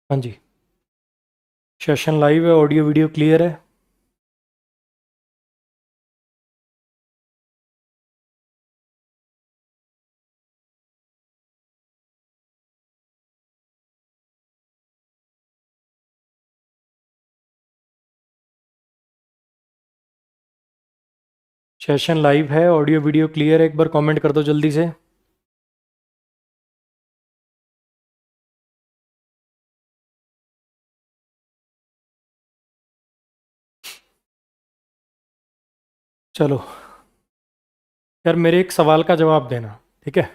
हाँ जी। Session live है, audio video clear है। सेशन लाइव है, ऑडियो वीडियो क्लियर है। एक बार कमेंट कर दो जल्दी से। चलो यार, मेरे एक सवाल का जवाब देना, ठीक है?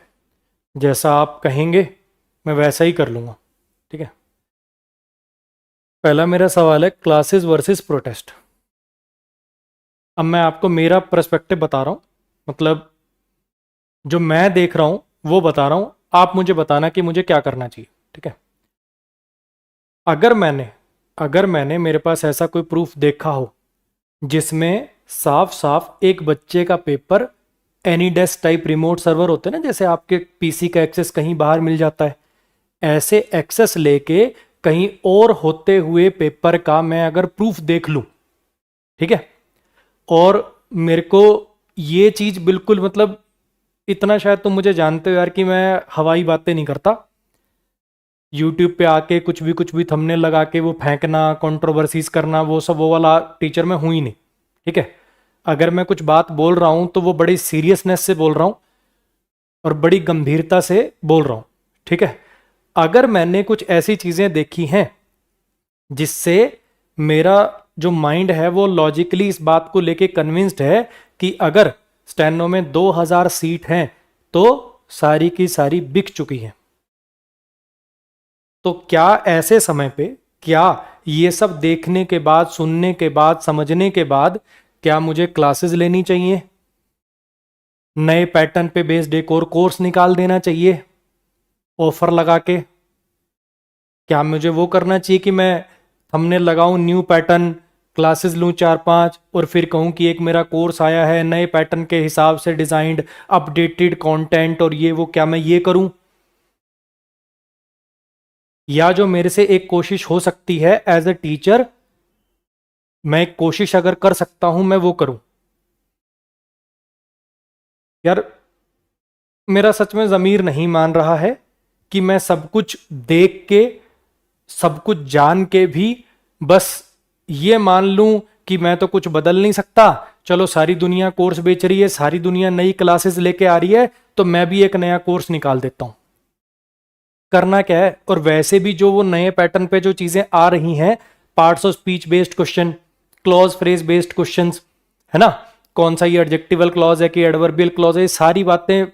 जैसा आप कहेंगे मैं वैसा ही कर लूँगा, ठीक है? पहला मेरा सवाल है क्लासेस वर्सेस प्रोटेस्ट। अब मैं आपको मेरा पर्सपेक्टिव बता रहा हूँ, मतलब जो मैं देख रहा हूँ वो बता रहा हूँ। आप मुझे बताना कि मुझे क्या करना चाहिए, ठीक है? अगर मैंने अगर मैंने मेरे पास ऐसा कोई प्रूफ देखा हो जिसमें साफ साफ एक बच्चे का paper any desk type remote server होते हैं ना, जैसे आपके पीसी का एक्सेस कहीं बाहर मिल जाता है, ऐसे एक्सेस लेके कहीं और होते हुए पेपर का मैं अगर प्रूफ देख लूं, ठीक है, और मेरे को ये चीज बिल्कुल, मतलब इतना शायद तुम मुझे जानते हो यार कि मैं हवाई बातें नहीं करता। यूट्यूब पे आके कुछ भी थंबनेल लगा के वो फेंकना, कंट्रोवर्सीज करना, वो सब वो वाला टीचर मैं हूं ही नहीं, ठीक है? अगर मैं कुछ बात बोल रहा हूं तो वो बड़ी सीरियसनेस से बोल रहा हूं और बड़ी गंभीरता से बोल रहा हूं, ठीक है? अगर मैंने कुछ ऐसी चीजें देखी हैं जिससे मेरा जो माइंड है वो लॉजिकली इस बात को लेके कन्विंस्ड है कि अगर स्टेनो में 2000 सीट हैं तो सारी की सारी बिक चुकी हैं, तो क्या ऐसे समय पे, क्या ये सब देखने के बाद, सुनने के बाद, समझने के बाद, क्या मुझे क्लासेस लेनी चाहिए? नए पैटर्न पे बेस्ड एक और कोर्स निकाल देना चाहिए ऑफर लगा के? क्या मुझे वो करना चाहिए कि मैं थंबनेल लगाऊं न्यू पैटर्न, क्लासेस लूं 4-5 और फिर कहूं कि एक मेरा कोर्स आया है नए पैटर्न के हिसाब से डिजाइंड, अपडेटेड कंटेंट और ये वो, क्या मैं ये करूं? या जो मेरे से एक कोशिश हो सकती है एज ए टीचर, मैं एक कोशिश अगर कर सकता हूं मैं वो करूं? यार मेरा सच में ज़मीर नहीं मान रहा है कि मैं सब कुछ देख के, सब कुछ जान के भी बस ये मान लूं कि मैं तो कुछ बदल नहीं सकता, चलो सारी दुनिया कोर्स बेच रही है, सारी दुनिया नई क्लासेस लेके आ रही है, तो मैं भी एक नया कोर्स निकाल देता हूं। करना क्या है? और वैसे भी जो वो नए पैटर्न पे जो चीजें आ रही हैं, parts of speech based question, clause phrase based questions, है ना? कौन सा ये एडजेक्टिवल क्लॉज है कि एडवर्बियल क्लॉज है, ये सारी बातें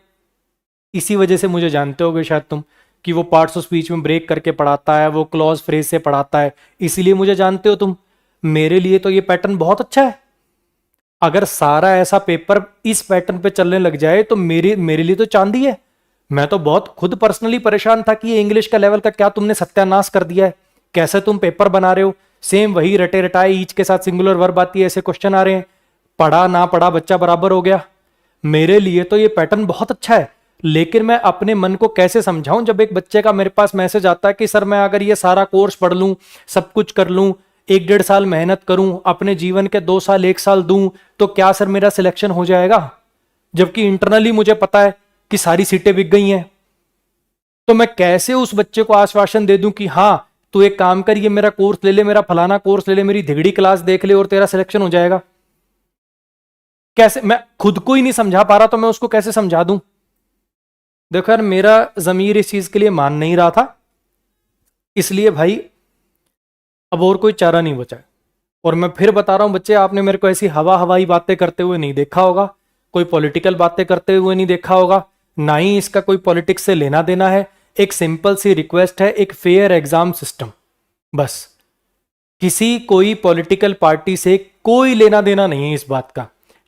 इसी वजह से मुझे जानते होगे शायद तुम, कि वो पार्ट्स ऑफ स्पीच में ब्रेक करके पढ़ाता है, वो क्लॉज फ्रेज से पढ़ाता है, इसीलिए मुझे जानते हो तुम। मेरे लिए तो ये पैटर्न बहुत अच्छा है। अगर सारा ऐसा पेपर इस पैटर्न पे चलने लग जाए तो मेरे मेरे लिए तो चांदी है। मैं तो बहुत खुद पर्सनली परेशान था कि ये इंग्लिश का लेवल का क्या तुमने सत्यानाश कर दिया है, कैसे तुम पेपर बना रहे हो, सेम वही रटे रटाए ईच के साथ सिंगुलर वर्ब आती है, ऐसे क्वेश्चन आ रहे हैं, पढ़ा ना पढ़ा बच्चा बराबर हो गया। मेरे लिए तो ये पैटर्न बहुत अच्छा है, लेकिन मैं अपने मन को कैसे समझाऊं जब एक बच्चे का मेरे पास मैसेज आता है कि सर मैं अगर ये सारा कोर्स पढ़ लूं, सब कुछ कर लूं, 1-1.5 साल मेहनत करूं, अपने जीवन के 2 साल 1 साल दूं, तो क्या सर मेरा सिलेक्शन हो जाएगा? जबकि इंटरनली मुझे पता है कि सारी सीटें बिक गई हैं। तो मैं कैसे उस बच्चे को आश्वासन दे दूं कि हाँ तू एक काम कर, ये मेरा कोर्स ले ले, मेरा फलाना कोर्स ले ले, मेरी धिगड़ी क्लास देख ले और तेरा सिलेक्शन हो जाएगा? कैसे? मैं खुद को ही नहीं समझा पा रहा तो मैं उसको कैसे समझा दूं? देखो यार, मेरा जमीर इस चीज के लिए मान नहीं रहा था, इसलिए भाई अब और कोई चारा नहीं बचा है। और मैं फिर बता रहा हूं बच्चे, आपने मेरे को ऐसी हवा हवाई बातें करते हुए नहीं देखा होगा, कोई पॉलिटिकल बातें करते हुए नहीं देखा होगा, ना ही इसका कोई पॉलिटिक्स से लेना देना है। एक सिंपल सी रिक्वेस्ट है, एक फेयर एग्जाम सिस्टम, बस। किसी कोई पॉलिटिकल पार्टी से कोई लेना देना नहीं है इस बात का,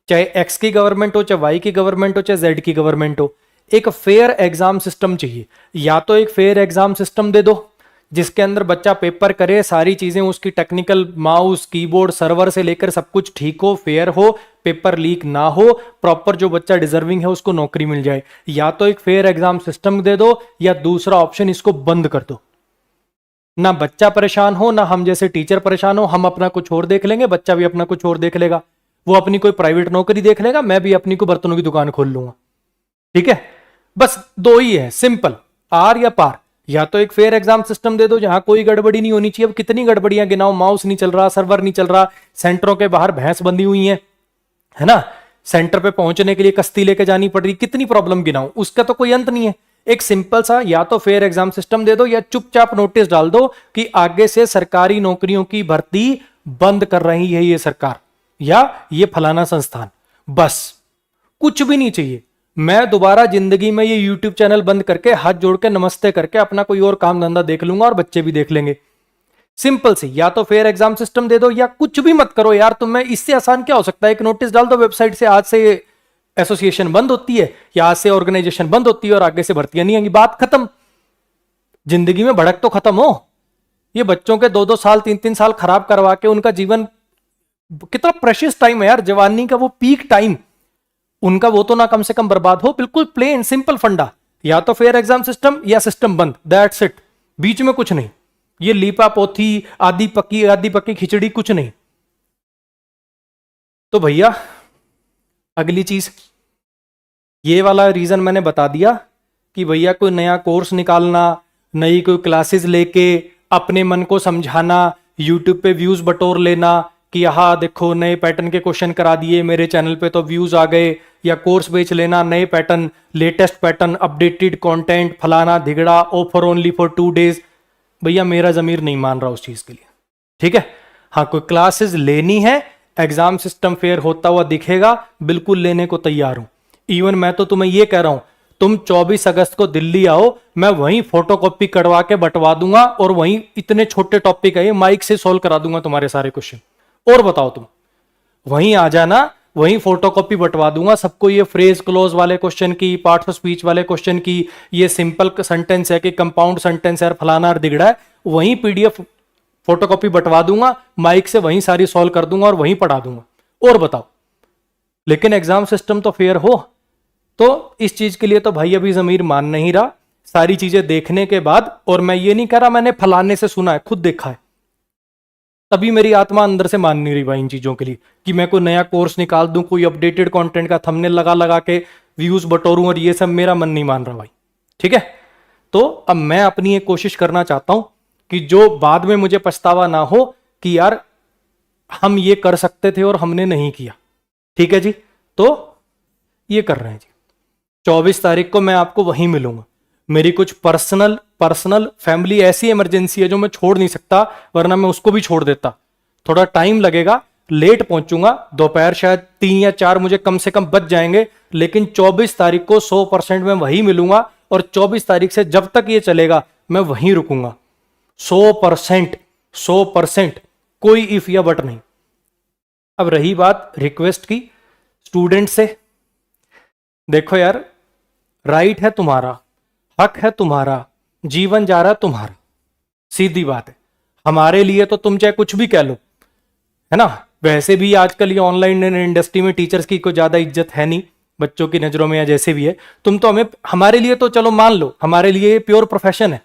चाहे एक्स की गवर्नमेंट हो, चाहे वाई की गवर्नमेंट हो, चाहे जेड की गवर्नमेंट हो। एक फेयर एग्जाम सिस्टम चाहिए। या तो एक फेयर एग्जाम सिस्टम दे दो जिसके अंदर बच्चा पेपर करे, सारी चीजें उसकी टेक्निकल, माउस कीबोर्ड सर्वर से लेकर सब कुछ ठीक हो, फेयर हो, पेपर लीक ना हो, प्रॉपर जो बच्चा डिजर्विंग है उसको नौकरी मिल जाए। या तो एक फेयर एग्जाम सिस्टम दे दो, या दूसरा ऑप्शन इसको बंद कर दो। ना बच्चा परेशान हो, ना हम जैसे टीचर परेशान हो। हम अपना कुछ और देख लेंगे, बच्चा भी अपना कुछ और देख लेगा। वो अपनी कोई प्राइवेट नौकरी देख लेगा, मैं भी अपनी को बर्तनों की दुकान खोल लूंगा। ठीक है, बस दो ही है, सिंपल, आर या पार। या तो एक फेयर एग्जाम सिस्टम दे दो जहां कोई गड़बड़ी नहीं होनी चाहिए। अब कितनी गड़बड़ियां गिनाओ, माउस नहीं चल रहा, सर्वर नहीं चल रहा, सेंटरों के बाहर भैंस बंधी हुई है ना, सेंटर पे पहुंचने के लिए कश्ती लेके जानी पड़ रही, कितनी प्रॉब्लम गिनाऊं, उसका तो कोई अंत नहीं है। एक सिंपल सा या तो फेयर एग्जाम सिस्टम दे दो या चुपचाप नोटिस डाल दो कि आगे से सरकारी नौकरियों की भर्ती बंद कर रही है ये सरकार या ये फलाना संस्थान। बस कुछ भी नहीं चाहिए। मैं दोबारा जिंदगी में ये यूट्यूब चैनल बंद करके हाथ जोड़ के नमस्ते करके अपना कोई और काम धंधा देख लूंगा और बच्चे भी देख लेंगे। सिंपल सी, या तो फेयर एग्जाम सिस्टम दे दो या कुछ भी मत करो यार। तुम्हें इससे आसान क्या हो सकता है? एक नोटिस डाल दो वेबसाइट से, आज से एसोसिएशन बंद होती है या आज से ऑर्गेनाइजेशन बंद होती है और आगे से भर्तियां नहीं आएंगी, बात खत्म। जिंदगी में भड़क तो खत्म हो। ये बच्चों के 2-2 साल 3-3 साल खराब करवा के उनका जीवन, कितना प्रेशियस टाइम है यार, जवानी का वो पीक टाइम उनका, वो तो ना कम से कम बर्बाद हो। बिल्कुल प्लेन सिंपल फंडा, या तो फेयर एग्जाम सिस्टम या सिस्टम बंद, दैट्स इट। बीच में कुछ नहीं, ये लीपा पोथी आदि पक्की खिचड़ी कुछ नहीं। तो भैया अगली चीज, ये वाला रीजन मैंने बता दिया कि भैया कोई नया कोर्स निकालना, नई कोई क्लासेस लेके अपने मन को समझाना, यूट्यूब पे व्यूज बटोर लेना कि हाँ देखो नए पैटर्न के क्वेश्चन करा दिए मेरे चैनल पे तो व्यूज आ गए, या कोर्स बेच लेना, नए pattern, latest pattern, updated content, फलाना धिगड़ा, ऑफर ओनली फॉर 2 डेज। भैया मेरा जमीर नहीं मान रहा उस चीज के लिए। ठीक है, हाँ कोई क्लासेस लेनी है, एग्जाम सिस्टम फेयर होता हुआ दिखेगा, बिल्कुल लेने को तैयार हूं। इवन मैं तो तुम्हें यह कह रहा हूं, तुम 24 अगस्त को दिल्ली आओ, मैं वहीं फोटोकॉपी करवा के बंटवा दूंगा और वहीं इतने छोटे टॉपिक है माइक से सॉल्व करा दूंगा तुम्हारे सारे क्वेश्चन। और बताओ तुम वहीं आ जाना, वहीं फोटोकॉपी बंटवा दूंगा सबको। ये फ्रेज क्लोज वाले क्वेश्चन की, पार्ट्स ऑफ स्पीच वाले क्वेश्चन की, ये सिंपल सेंटेंस है कि कंपाउंड सेंटेंस है, फलाना और दिगड़ा है, वहीं पीडीएफ फोटोकॉपी बंटवा दूंगा, माइक से वहीं सारी सॉल्व कर दूंगा और वहीं पढ़ा दूंगा। और बताओ, लेकिन एग्जाम सिस्टम तो फेयर हो। तो इस चीज के लिए तो भाई अभी जमीर मान नहीं रहा, सारी चीजें देखने के बाद। और मैं ये नहीं कह रहा मैंने फलाने से सुना है, खुद देखा है, तभी मेरी आत्मा अंदर से मान नहीं रही भाई इन चीजों के लिए कि मैं कोई नया कोर्स निकाल दूं, कोई अपडेटेड कंटेंट का थंबनेल लगा लगा के व्यूज बटोरूं, और ये सब मेरा मन नहीं मान रहा भाई। ठीक है, तो अब मैं अपनी एक कोशिश करना चाहता हूं कि जो बाद में मुझे पछतावा ना हो कि यार हम ये कर सकते थे और हमने नहीं किया। ठीक है जी, तो ये कर रहे हैं जी। 24 तारीख को मैं आपको वहीं मिलूंगा। मेरी कुछ पर्सनल फैमिली ऐसी इमरजेंसी है जो मैं छोड़ नहीं सकता, वरना मैं उसको भी छोड़ देता। थोड़ा टाइम लगेगा, लेट पहुंचूंगा, दोपहर शायद 3 या 4 मुझे कम से कम बच जाएंगे, लेकिन 24 तारीख को 100% मैं वहीं मिलूंगा। और 24 तारीख से जब तक ये चलेगा मैं वहीं रुकूंगा, 100%, कोई इफ या बट नहीं। अब रही बात रिक्वेस्ट की स्टूडेंट से, देखो यार, राइट है तुम्हारा, हक है तुम्हारा, जीवन जा रहा है तुम्हारा, सीधी बात है। हमारे लिए तो तुम चाहे कुछ भी कह लो, है ना। वैसे भी आजकल ये ऑनलाइन इंडस्ट्री में टीचर्स की कोई ज्यादा इज्जत है नहीं बच्चों की नजरों में, या जैसे भी है। तुम तो हमारे लिए तो चलो मान लो, हमारे लिए प्योर प्रोफेशन है,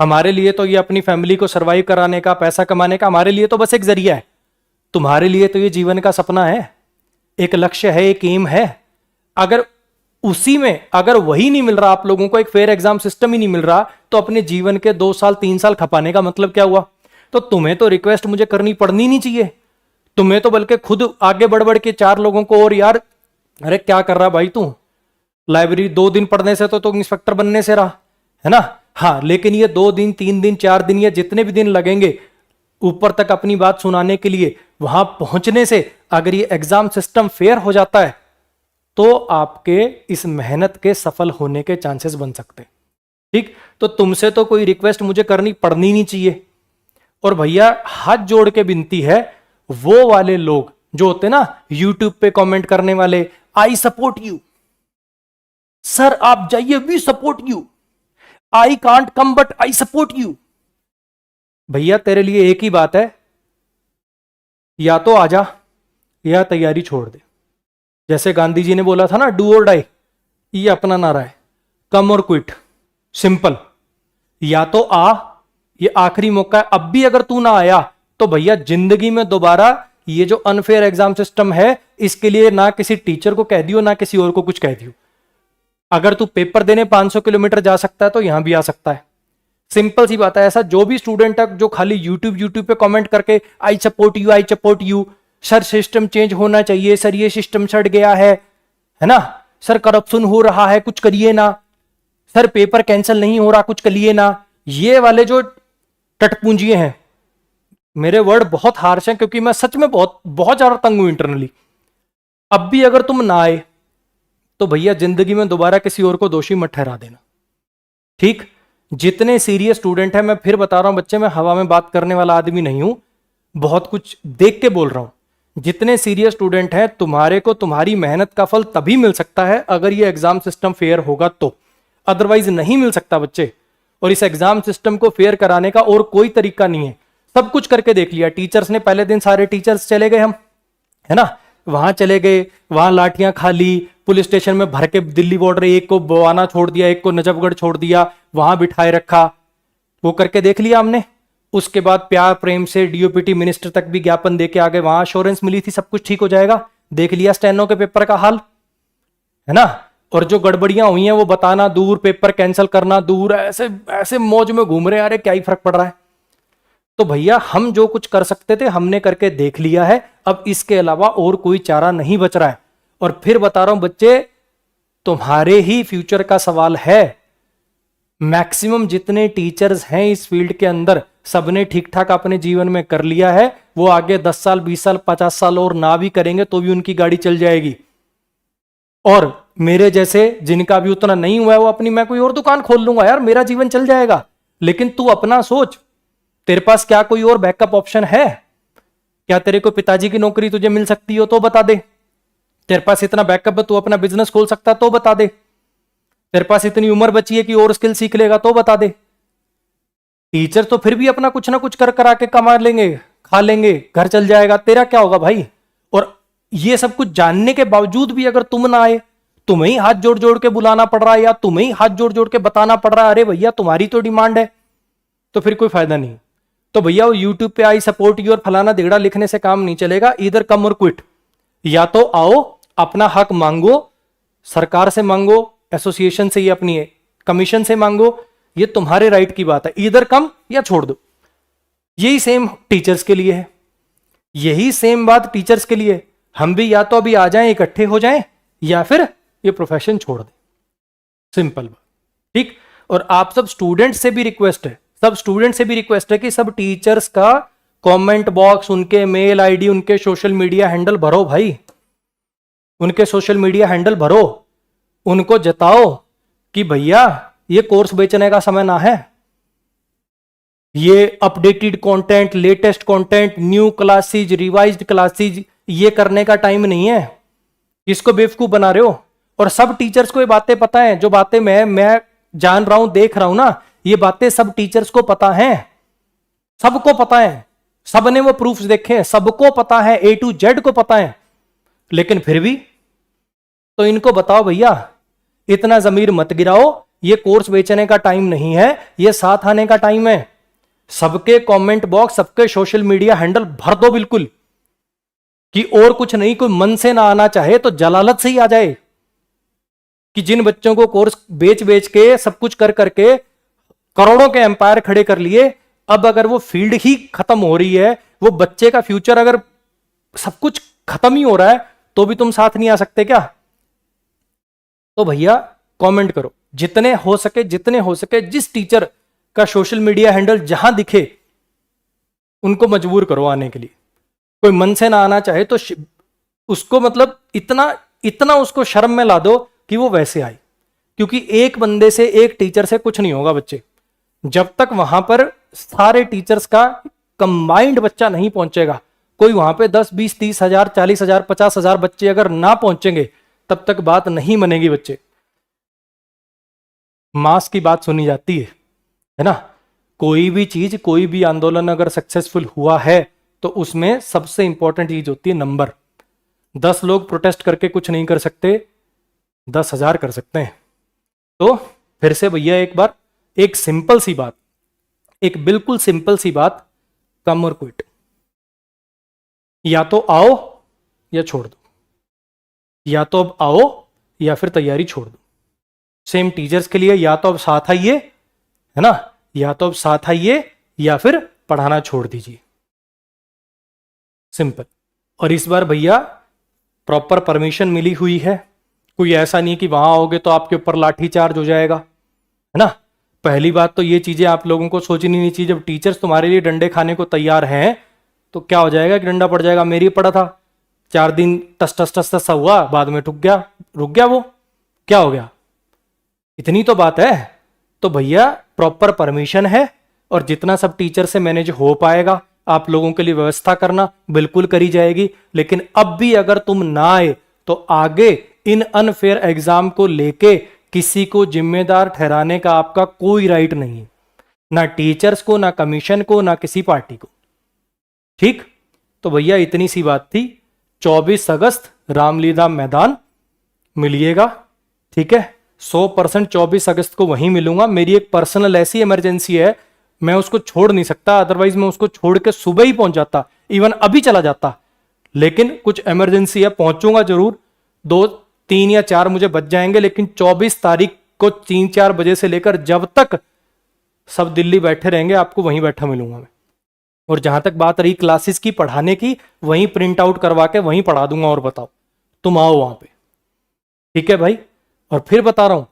हमारे लिए तो ये अपनी फैमिली को सरवाइव कराने का, पैसा कमाने का, हमारे लिए तो बस एक जरिया है। तुम्हारे लिए तो ये जीवन का सपना है, एक लक्ष्य है, एक एम है। अगर उसी में अगर वही नहीं मिल रहा आप लोगों को, एक फेयर एग्जाम सिस्टम ही नहीं मिल रहा, तो अपने जीवन के 2 साल 3 साल खपाने का मतलब क्या हुआ? तो तुम्हें तो रिक्वेस्ट मुझे करनी पड़नी नहीं चाहिए, तुम्हें तो बल्कि खुद आगे बढ़ बढ़ के 4 लोगों को, और यार अरे क्या कर रहा भाई तू, लाइब्रेरी 2 दिन पढ़ने से तो इंस्पेक्टर बनने से रहा, है ना। हाँ, लेकिन ये 2 दिन 3 दिन 4 दिन या जितने भी दिन लगेंगे ऊपर तक अपनी बात सुनाने के लिए, वहां पहुंचने से अगर ये एग्जाम सिस्टम फेयर हो जाता है तो आपके इस मेहनत के सफल होने के चांसेस बन सकते हैं। ठीक, तो तुमसे तो कोई रिक्वेस्ट मुझे करनी पड़नी नहीं चाहिए। और भैया हाथ जोड़ के विनती है, वो वाले लोग जो होते ना यूट्यूब पे कमेंट करने वाले, आई सपोर्ट यू सर, आप जाइए, we support you, I can't come but I support you. भैया तेरे लिए एक ही बात है, या तो आजा या तैयारी छोड़ दे। जैसे गांधी जी ने बोला था ना, डू और डाई, ये अपना नारा है, कम और क्विट, सिंपल। या तो आ ये आखिरी मौका है। अब भी अगर तू ना आया तो भैया जिंदगी में दोबारा ये जो अनफेयर एग्जाम सिस्टम है, इसके लिए ना किसी टीचर को कह दियो, ना किसी और को कुछ कह दियो। अगर तू पेपर देने 500 किलोमीटर जा सकता है तो यहां भी आ सकता है। सिंपल सी बात है। ऐसा जो भी स्टूडेंट है जो खाली यूट्यूब पे कमेंट करके आई support you, sir system change होना चाहिए, सर ये सिस्टम सड़ गया है ना, सर करप्शन हो रहा है कुछ करिए ना, सर पेपर कैंसिल नहीं हो रहा कुछ करिए ना, ये वाले जो टटपूंजिए हैं, मेरे वर्ड बहुत हार्श हैं क्योंकि मैं सच में बहुत बहुत ज्यादा तंग हूं इंटरनली। अब भी अगर तुम ना आए तो भैया जिंदगी में दोबारा किसी और को दोषी मत ठहरा देना, ठीक। जितने सीरियस स्टूडेंट हैं, मैं फिर बता रहा हूं बच्चे, मैं हवा में बात करने वाला आदमी नहीं हूं, बहुत कुछ देख के बोल रहा हूं। जितने सीरियस स्टूडेंट हैं, तुम्हारे को तुम्हारी मेहनत का फल तभी मिल सकता है अगर ये एग्जाम सिस्टम फेयर होगा तो, अदरवाइज नहीं मिल सकता बच्चे। और इस एग्जाम सिस्टम को फेयर कराने का और कोई तरीका नहीं है। सब कुछ करके देख लिया टीचर्स ने। पहले दिन सारे टीचर्स चले गए हम, है ना, वहां चले गए, वहां लाठियां खा ली, पुलिस स्टेशन में भर के दिल्ली बॉर्डर, एक को बवाना छोड़ दिया, एक को नजफगढ़ छोड़ दिया, वहां बिठाए रखा, वो करके देख लिया हमने। उसके बाद प्यार प्रेम से डीओपीटी मिनिस्टर तक भी ज्ञापन देके आ गए, वहां अश्योरेंस मिली थी सब कुछ ठीक हो जाएगा। देख लिया स्टेनो के पेपर का हाल, है ना। और जो गड़बड़ियां हुई हैं वो बताना दूर, पेपर कैंसिल करना दूर, ऐसे ऐसे मौज में घूम रहे हैं, अरे क्या ही फर्क पड़ रहा है। तो भैया हम जो कुछ कर सकते थे हमने करके देख लिया है, अब इसके अलावा और कोई चारा नहीं बच रहा है। और फिर बता रहा हूं बच्चे, तुम्हारे ही फ्यूचर का सवाल है। मैक्सिमम जितने टीचर्स हैं इस फील्ड के अंदर, सबने ठीक ठाक अपने जीवन में कर लिया है। वो आगे 10 साल 20 साल 50 साल और ना भी करेंगे तो भी उनकी गाड़ी चल जाएगी। और मेरे जैसे जिनका भी उतना नहीं हुआ है वो अपनी, मैं कोई और दुकान खोल लूंगा यार, मेरा जीवन चल जाएगा। लेकिन तू अपना सोच, तेरे पास क्या कोई और बैकअप ऑप्शन है? क्या तेरे को पिताजी की नौकरी तुझे मिल सकती हो तो बता दे। तेरे पास इतना बैकअप है तू अपना बिजनेस खोल सकता तो बता दे। तेरे पास इतनी उम्र बची है कि और स्किल सीख लेगा तो बता दे। टीचर तो फिर भी अपना कुछ ना कुछ कर करा के कमा लेंगे, खा लेंगे, घर चल जाएगा, तेरा क्या होगा भाई? और ये सब कुछ जानने के बावजूद भी अगर तुम ना आए, तुम्हें ही हाथ जोड़ जोड़ के बुलाना पड़ रहा है या तुम्हें ही हाथ जोड़ जोड़ के बताना पड़ रहा है, अरे भैया तुम्हारी तो डिमांड है, तो फिर कोई फायदा नहीं। तो भैया वो यूट्यूब पे आई सपोर्ट यू और फलाना दिगड़ा लिखने से काम नहीं चलेगा। इधर कम और क्विट, या तो आओ अपना हक मांगो, सरकार से मांगो, एसोसिएशन से, ये अपनी कमीशन से मांगो, ये तुम्हारे राइट की बात है। इधर कम या छोड़ दो। यही सेम टीचर्स के लिए है, यही सेम बात टीचर्स के लिए। हम भी या तो अभी आ जाएं, इकट्ठे हो जाएं, या फिर ये प्रोफेशन छोड़ दें। सिंपल बात, ठीक। और आप सब स्टूडेंट से भी रिक्वेस्ट है, सब स्टूडेंट से भी रिक्वेस्ट है कि सब टीचर्स का कमेंट बॉक्स, उनके मेल आईडी, उनके सोशल मीडिया हैंडल भरो भाई, उनके सोशल मीडिया हैंडल भरो, उनको जताओ कि भैया ये कोर्स बेचने का समय ना है, ये updated content, latest content, new classes, revised classes, ये करने का टाइम नहीं है। इसको बेवकूफ बना रहे हो। और सब टीचर्स को ये बातें पता है, जो बातें मैं जान रहा हूं, देख रहा हूं ना, ये बातें सब टीचर्स को पता है, सबको पता है, सबने वो प्रूफ्स देखे हैं, सबको पता है, A to Z को पता है। लेकिन फिर भी तो इनको बताओ भैया, इतना जमीर मत गिराओ, ये कोर्स बेचने का टाइम नहीं है, ये साथ आने का टाइम है। सबके कमेंट बॉक्स, सबके सोशल मीडिया हैंडल भर दो बिल्कुल, कि और कुछ नहीं, कोई मन से ना आना चाहे तो जलालत से ही आ जाए, कि जिन बच्चों को कोर्स बेच बेच के, सब कुछ कर करके करोड़ों के एम्पायर खड़े कर लिए, अब अगर वो फील्ड ही खत्म हो रही है, वो बच्चे का फ्यूचर अगर सब कुछ खत्म ही हो रहा है, तो भी तुम साथ नहीं आ सकते क्या? तो भैया कमेंट करो, जितने हो सके, जितने हो सके, जिस टीचर का सोशल मीडिया हैंडल जहां दिखे उनको मजबूर करो आने के लिए। कोई मन से ना आना चाहे तो उसको मतलब इतना उसको शर्म में ला दो कि वो वैसे आए। क्योंकि एक बंदे से, एक टीचर से कुछ नहीं होगा बच्चे, जब तक वहां पर सारे टीचर्स का कंबाइंड बच्चा नहीं पहुंचेगा। कोई वहां पे 10 20 30 हजार 40 हजार 50 हजार बच्चे अगर ना पहुंचेंगे, तब तक बात नहीं बनेगी बच्चे। मास की बात सुनी जाती है ना। कोई भी चीज, कोई भी आंदोलन अगर सक्सेसफुल हुआ है तो उसमें सबसे इंपॉर्टेंट चीज होती है नंबर। 10 लोग प्रोटेस्ट करके कुछ नहीं कर सकते, 10,000 कर सकते हैं। तो फिर से भैया एक बार एक सिंपल सी बात, एक बिल्कुल सिंपल सी बात, कम और क्विट। या तो आओ या छोड़ दो, या तो अब आओ या फिर तैयारी छोड़ दो। सेम टीचर्स के लिए, या तो अब साथ आइए, है ना, या तो अब साथ आइए या फिर पढ़ाना छोड़ दीजिए, सिंपल। और इस बार भैया प्रॉपर परमिशन मिली हुई है, कोई ऐसा नहीं कि वहां आओगे तो आपके ऊपर लाठी चार्ज हो जाएगा, है ना। पहली बात तो ये चीजें आप लोगों को सोचनी नहीं चाहिए। जब टीचर्स तुम्हारे लिए डंडे खाने को तैयार हैं तो क्या हो जाएगा कि डंडा पड़ जाएगा। मेरी पड़ा था, 4 दिन टस टस टस टस हुआ, बाद में रुक गया वो, क्या हो गया, इतनी तो बात है। तो भैया प्रॉपर परमिशन है, और जितना सब टीचर से मैनेज हो पाएगा आप लोगों के लिए व्यवस्था करना बिल्कुल करी जाएगी। लेकिन अब भी अगर तुम ना आए तो आगे इन अनफेयर एग्जाम को लेके किसी को जिम्मेदार ठहराने का आपका कोई राइट नहीं है, ना टीचर्स को, ना कमीशन को, ना किसी पार्टी को, ठीक। तो भैया इतनी सी बात थी। 24 अगस्त रामलीला मैदान मिलिएगा, ठीक है। 100% 24 अगस्त को वहीं मिलूंगा। मेरी एक पर्सनल ऐसी इमरजेंसी है, मैं उसको छोड़ नहीं सकता, अदरवाइज मैं उसको छोड़ के सुबह ही पहुंच जाता, इवन अभी चला जाता। लेकिन कुछ इमरजेंसी है, पहुंचूंगा जरूर। 2, 3 या 4 मुझे बच जाएंगे, लेकिन 24 तारीख को 3-4 बजे से लेकर जब तक सब दिल्ली बैठे रहेंगे आपको वहीं बैठा मिलूंगा मैं। और जहां तक बात रही क्लासेस की पढ़ाने की, वहीं प्रिंट आउट करवा के वहीं पढ़ा दूंगा। और बताओ, तुम आओ वहां पे, ठीक है भाई। और फिर बता रहा हूं,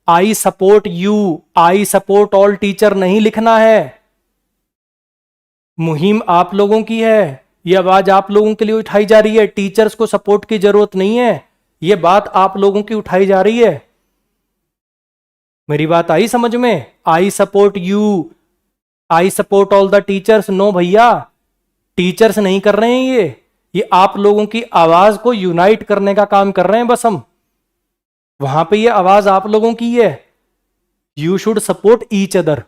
आई support you, I support all teacher नहीं लिखना है। मुहिम आप लोगों की है, यह आवाज आप लोगों के लिए उठाई जा रही है। टीचर्स को सपोर्ट की जरूरत नहीं है, यह बात आप लोगों की उठाई जा रही है। मेरी बात आई समझ में? I support you, I support all the teachers, no भैया, टीचर्स नहीं कर रहे हैं ये आप लोगों की आवाज को यूनाइट करने का काम कर रहे हैं बस हम। वहां पे ये आवाज आप लोगों की है। You should support each other,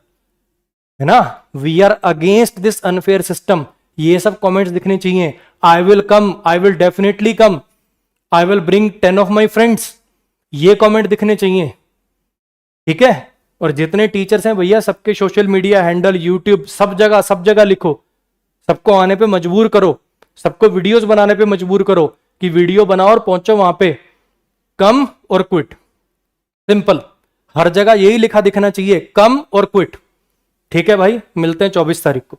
है ना। We are against this unfair system, ये सब कमेंट्स दिखने चाहिए। I will come, I will definitely come, I will bring 10 of my friends, ये कमेंट दिखने चाहिए, ठीक है। और जितने टीचर्स हैं भैया, सबके सोशल मीडिया हैंडल, यूट्यूब, सब जगह लिखो, सबको आने पे मजबूर करो, सबको वीडियोस बनाने पे मजबूर करो कि वीडियो बनाओ और पहुंचो वहां पे। कम और क्विट, सिंपल, हर जगह यही लिखा दिखना चाहिए, कम और क्विट, ठीक है भाई। मिलते हैं 24 तारीख को।